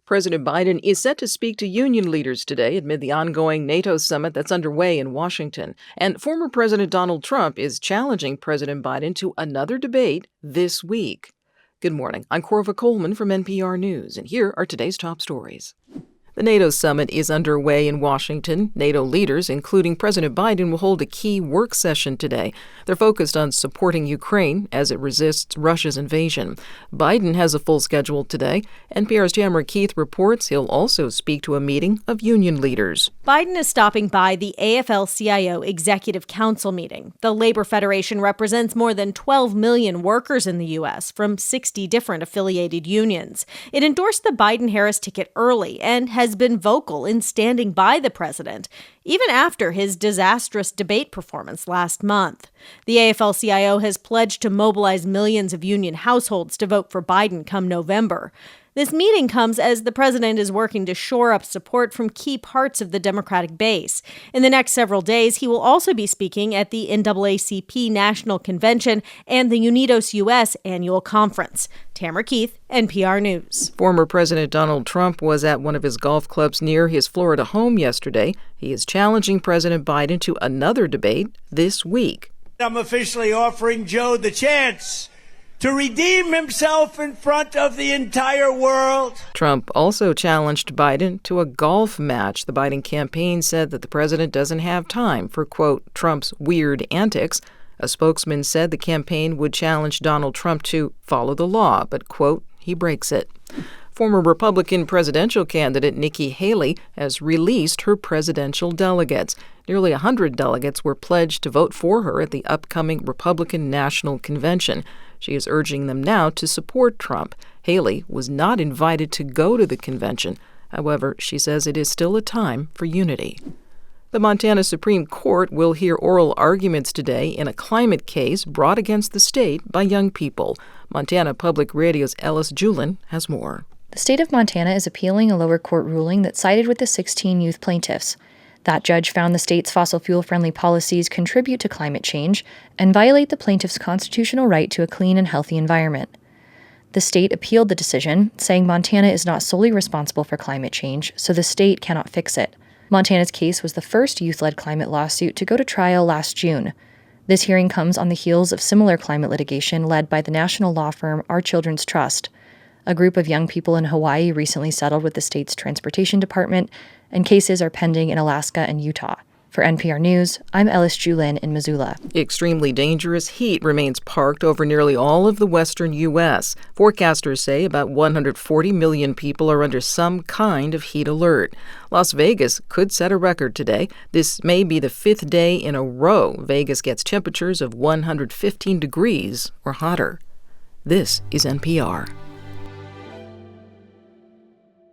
President Biden is set to speak to union leaders today amid the ongoing NATO summit that's underway in Washington. And former President Donald Trump is challenging President Biden to another debate this week. Good morning. I'm Corva Coleman from NPR News, and here are today's top stories. The NATO summit is underway in Washington. NATO leaders, including President Biden, will hold a key work session today. They're focused on supporting Ukraine as it resists Russia's invasion. Biden has a full schedule today. NPR's Tamara Keith reports he'll also speak to a meeting of union leaders. Biden is stopping by the AFL-CIO Executive Council meeting. The Labor Federation represents more than 12 million workers in the U.S. from 60 different affiliated unions. It endorsed the Biden-Harris ticket early and has been vocal in standing by the president, even after his disastrous debate performance last month. The AFL-CIO has pledged to mobilize millions of union households to vote for Biden come November. This meeting comes as the president is working to shore up support from key parts of the Democratic base. In the next several days, he will also be speaking at the NAACP National Convention and the Unidos U.S. Annual Conference. Tamara Keith, NPR News. Former President Donald Trump was at one of his golf clubs near his Florida home yesterday. He is challenging President Biden to another debate this week. I'm officially offering Joe the chance to redeem himself in front of the entire world. Trump also challenged Biden to a golf match. The Biden campaign said that the president doesn't have time for, quote, Trump's weird antics. A spokesman said the campaign would challenge Donald Trump to follow the law, but, quote, he breaks it. Former Republican presidential candidate Nikki Haley has released her presidential delegates. Nearly 100 delegates were pledged to vote for her at the upcoming Republican National Convention. She is urging them now to support Trump. Haley was not invited to go to the convention. However, she says it is still a time for unity. The Montana Supreme Court will hear oral arguments today in a climate case brought against the state by young people. Montana Public Radio's Ellis Julin has more. The state of Montana is appealing a lower court ruling that sided with the 16 youth plaintiffs. That judge found the state's fossil fuel-friendly policies contribute to climate change and violate the plaintiffs' constitutional right to a clean and healthy environment. The state appealed the decision, saying Montana is not solely responsible for climate change, so the state cannot fix it. Montana's case was the first youth-led climate lawsuit to go to trial last June. This hearing comes on the heels of similar climate litigation led by the national law firm Our Children's Trust. A group of young people in Hawaii recently settled with the state's transportation department, and cases are pending in Alaska and Utah. For NPR News, I'm Ellis Julin in Missoula. Extremely dangerous heat remains parked over nearly all of the western U.S. Forecasters say about 140 million people are under some kind of heat alert. Las Vegas could set a record today. This may be the 5th day in a row Vegas gets temperatures of 115 degrees or hotter. This is NPR.